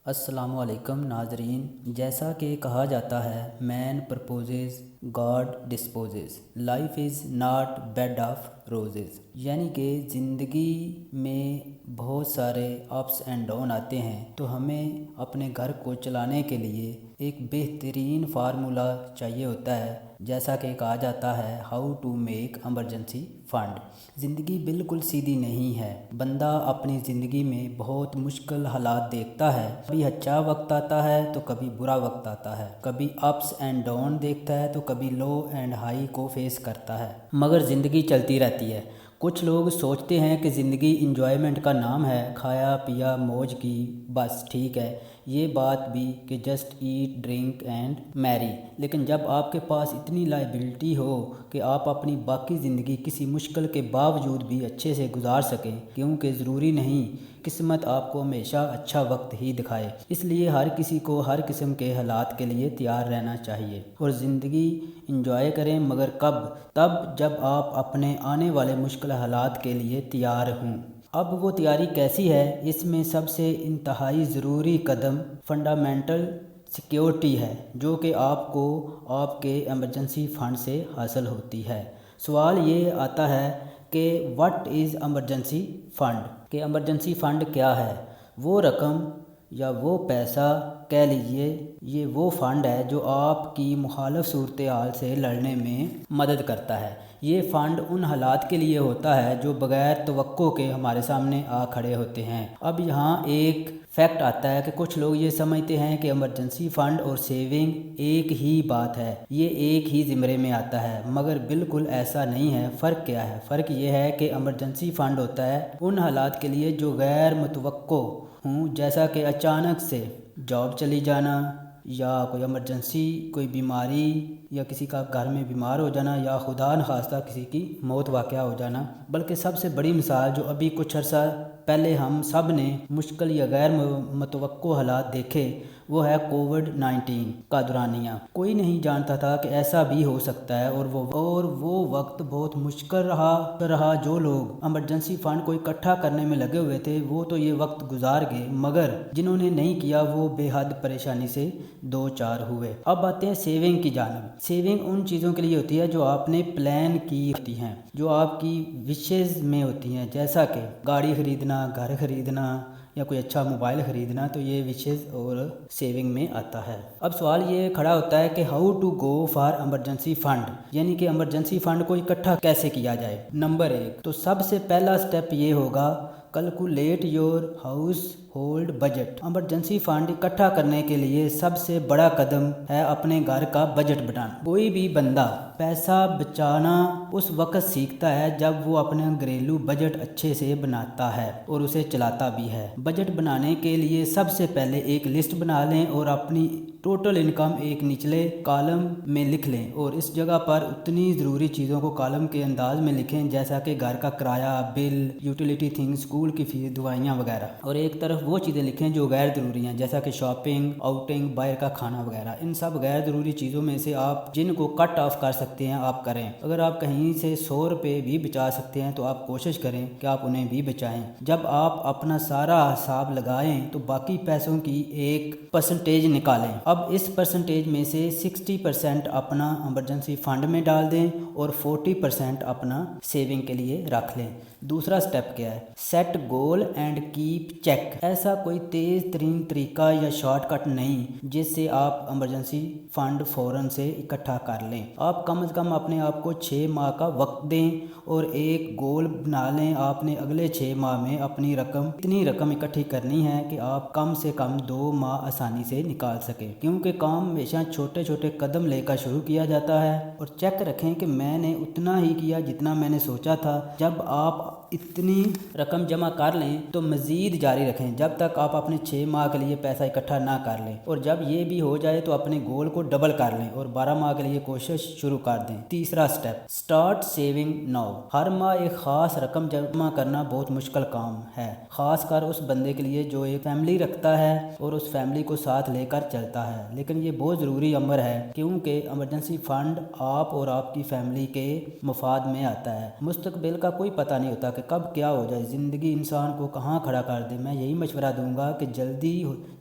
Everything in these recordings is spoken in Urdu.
السلام علیکم ناظرین، جیسا کہ کہا جاتا ہے man proposes God disposes, life is not bed of roses, یعنی کہ زندگی میں بہت سارے اپس اینڈ ڈاؤن آتے ہیں، تو ہمیں اپنے گھر کو چلانے کے لیے ایک بہترین فارمولا چاہیے ہوتا ہے، جیسا کہ کہا جاتا ہے how to make emergency fund. زندگی بالکل سیدھی نہیں ہے، بندہ اپنی زندگی میں بہت مشکل حالات دیکھتا ہے، کبھی اچھا وقت آتا ہے تو کبھی برا وقت آتا ہے، کبھی اپس اینڈ ڈاؤن دیکھتا ہے تو کبھی لو اینڈ ہائی کو فیس کرتا ہے، مگر زندگی چلتی رہتی ہے۔ کچھ لوگ سوچتے ہیں کہ زندگی انجوائمنٹ کا نام ہے، کھایا پیا موج کی، بس ٹھیک ہے، یہ بات بھی کہ جسٹ ایٹ ڈرنک اینڈ میری، لیکن جب آپ کے پاس اتنی لائبلٹی ہو کہ آپ اپنی باقی زندگی کسی مشکل کے باوجود بھی اچھے سے گزار سکیں، کیونکہ ضروری نہیں قسمت آپ کو ہمیشہ اچھا وقت ہی دکھائے، اس لیے ہر کسی کو ہر قسم کے حالات کے لیے تیار رہنا چاہیے اور زندگی انجوائے کریں، مگر کب؟ تب جب آپ اپنے آنے والے مشکل حالات کے لیے تیار ہوں۔ اب وہ تیاری کیسی ہے؟ اس میں سب سے انتہائی ضروری قدم فنڈامنٹل سیکیورٹی ہے، جو کہ آپ کو آپ کے ایمرجنسی فنڈ سے حاصل ہوتی ہے۔ سوال یہ آتا ہے کہ واٹ از ایمرجنسی فنڈ؟ کہ ایمرجنسی فنڈ کیا ہے؟ وہ رقم یا وہ پیسہ کہہ لیجئے، یہ وہ فنڈ ہے جو آپ کی مخالف صورتحال سے لڑنے میں مدد کرتا ہے۔ یہ فنڈ ان حالات کے لیے ہوتا ہے جو بغیر توقع کے ہمارے سامنے آ کھڑے ہوتے ہیں۔ اب یہاں ایک فیکٹ آتا ہے کہ کچھ لوگ یہ سمجھتے ہیں کہ ایمرجنسی فنڈ اور سیونگ ایک ہی بات ہے، یہ ایک ہی زمرے میں آتا ہے، مگر بالکل ایسا نہیں ہے۔ فرق کیا ہے؟ فرق یہ ہے کہ ایمرجنسی فنڈ ہوتا ہے ان حالات کے لیے جو غیر متوقع ہوں، جیسا کہ اچانک سے جاب چلی جانا، یا کوئی ایمرجنسی، کوئی بیماری، یا کسی کا گھر میں بیمار ہو جانا، یا خدا نخواستہ کسی کی موت واقعہ ہو جانا۔ بلکہ سب سے بڑی مثال جو ابھی کچھ عرصہ پہلے ہم سب نے مشکل یا غیر متوقع حالات دیکھے، وہ ہے کووڈ-19 کا دورانیہ۔ کوئی نہیں جانتا تھا کہ ایسا بھی ہو سکتا ہے، اور وہ وقت بہت مشکل رہا۔ جو لوگ ایمرجنسی فنڈ کو اکٹھا کرنے میں لگے ہوئے تھے وہ تو یہ وقت گزار گئے، مگر جنہوں نے نہیں کیا وہ بے حد پریشانی سے دو چار ہوئے۔ اب آتے ہیں سیونگ کی جانب۔ سیونگ ان چیزوں کے لیے ہوتی ہے جو آپ نے پلان کی ہوتی ہیں، جو آپ کی وشز میں ہوتی ہیں، جیسا کہ گاڑی خریدنا، گھر خریدنا، یا کوئی اچھا موبائل خریدنا، تو یہ وشز اور سیونگ میں آتا ہے۔ اب سوال یہ کھڑا ہوتا ہے کہ how to go for emergency fund, یعنی کہ ایمرجنسی فنڈ کو اکٹھا کیسے کیا جائے۔ نمبر 1 تو سب سے پہلا سٹیپ یہ ہوگا، calculate your house hold budget. Emergency fund اکٹھا کرنے کے لیے سب سے بڑا قدم ہے اپنے گھر کا بجٹ بنانا۔ کوئی بھی بندہ پیسہ بچانا اس وقت سیکھتا ہے جب وہ اپنا گھریلو بجٹ اچھے سے بناتا ہے اور اسے چلاتا بھی ہے۔ بجٹ بنانے کے لیے سب سے پہلے ایک لسٹ بنا لیں اور اپنی ٹوٹل انکم ایک نچلے کالم میں لکھ لیں، اور اس جگہ پر اتنی ضروری چیزوں کو کالم کے انداز میں لکھیں، جیسا کہ گھر کا کرایہ، بل، یوٹیلیٹی تھنگ، اسکول کی فیس، دوائیاں وغیرہ، اور ایک طرف وہ چیزیں لکھیں جو غیر ضروری ہیں، جیسا کہ شاپنگ، آؤٹنگ، باہر کا کھانا وغیرہ۔ ان سب غیر ضروری چیزوں میں سے آپ جن کو کٹ آف کر سکتے ہیں آپ کریں۔ اگر آپ کہیں سے 100 روپے بھی بچا سکتے ہیں تو آپ کوشش کریں کہ آپ انہیں بھی بچائیں۔ جب آپ اپنا سارا حساب لگائیں تو باقی پیسوں کی ایک پرسنٹیج نکالیں۔ اب اس پرسنٹیج میں سے 60% اپنا ایمرجنسی فنڈ میں ڈال دیں اور 40% اپنا سیونگ کے لیے رکھ لیں۔ دوسرا سٹیپ کیا ہے؟ Set goal and keep check. ایسا کوئی تیز ترین طریقہ یا شارٹ کٹ نہیں جس سے آپ ایمرجنسی فنڈ فوراً سے اکٹھا کر لیں۔ آپ کم از کم اپنے آپ کو 6 ماہ کا وقت دیں اور ایک گول بنا لیں۔ آپ نے اگلے 6 ماہ میں اپنی اتنی رقم اکٹھی کرنی ہے کہ آپ کم سے کم 2 ماہ آسانی سے نکال سکیں، کیونکہ کام ہمیشہ چھوٹے چھوٹے قدم لے کر شروع کیا جاتا ہے۔ اور چیک رکھیں کہ میں نے اتنا ہی کیا جتنا میں نے سوچا تھا۔ جب آپ اتنی رقم جمع کر لیں تو مزید جاری رکھیں جب تک آپ اپنے 6 ماہ کے لیے پیسہ اکٹھا نہ کر لیں، اور جب یہ بھی ہو جائے تو اپنے گول کو ڈبل کر لیں اور 12 ماہ کے لیے کوشش شروع کر دیں۔ تیسرا سٹیپ، سٹارٹ سیونگ ناؤ۔ ہر ماہ ایک خاص رقم جمع کرنا بہت مشکل کام ہے، خاص کر اس بندے کے لیے جو ایک فیملی رکھتا ہے اور اس فیملی کو ساتھ لے کر چلتا ہے، لیکن یہ بہت ضروری امر ہے کیونکہ ایمرجنسی فنڈ آپ اور آپ کی فیملی کے مفاد میں آتا ہے۔ مستقبل کا کوئی پتہ نہیں ہوتا کہ کب کیا ہو جائے، زندگی انسان کو کہاں کھڑا کر دے۔ میں یہی مشورہ دوں گا کہ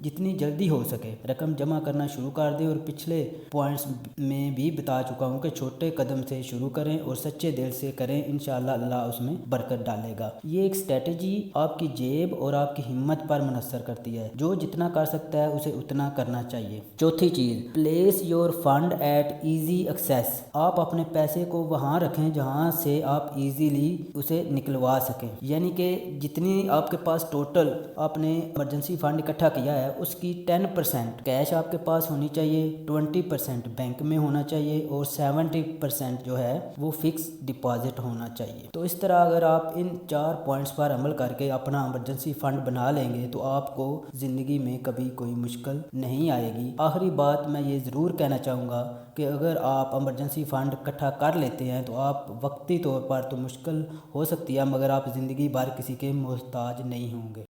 جتنی جلدی ہو سکے رقم جمع کرنا شروع کر دیں، اور پچھلے پوائنٹس میں بھی بتا چکا ہوں کہ چھوٹے قدم سے شروع کریں اور سچے دل سے کریں، انشاءاللہ اللہ اس میں برکت ڈالے گا۔ یہ ایک اسٹریٹجی آپ کی جیب اور آپ کی ہمت پر منحصر کرتی ہے، جو جتنا کر سکتا ہے اسے اتنا کرنا چاہیے۔ چوتھی چیز، place your fund at easy access. آپ اپنے پیسے کو وہاں رکھیں جہاں سے آپ ایزیلی اسے نکلوا سکیں، یعنی کہ جتنی آپ کے پاس ٹوٹل آپ نے ایمرجنسی فنڈ اکٹھا کیا ہے اس کی 10% کیش آپ کے پاس ہونی چاہیے، 20% بینک میں ہونا چاہیے، اور 70% جو ہے وہ فکس ڈپازٹ ہونا چاہیے۔ تو اس طرح اگر آپ ان 4 پوائنٹس پر عمل کر کے اپنا ایمرجنسی فنڈ بنا لیں گے تو آپ کو زندگی میں کبھی کوئی مشکل نہیں آئے گی۔ آخری بات میں یہ ضرور کہنا چاہوں گا کہ اگر آپ ایمرجنسی فنڈ اکٹھا کر لیتے ہیں تو آپ وقتی طور پر تو مشکل ہو سکتی ہے، مگر آپ زندگی بھر کسی کے محتاج نہیں ہوں گے۔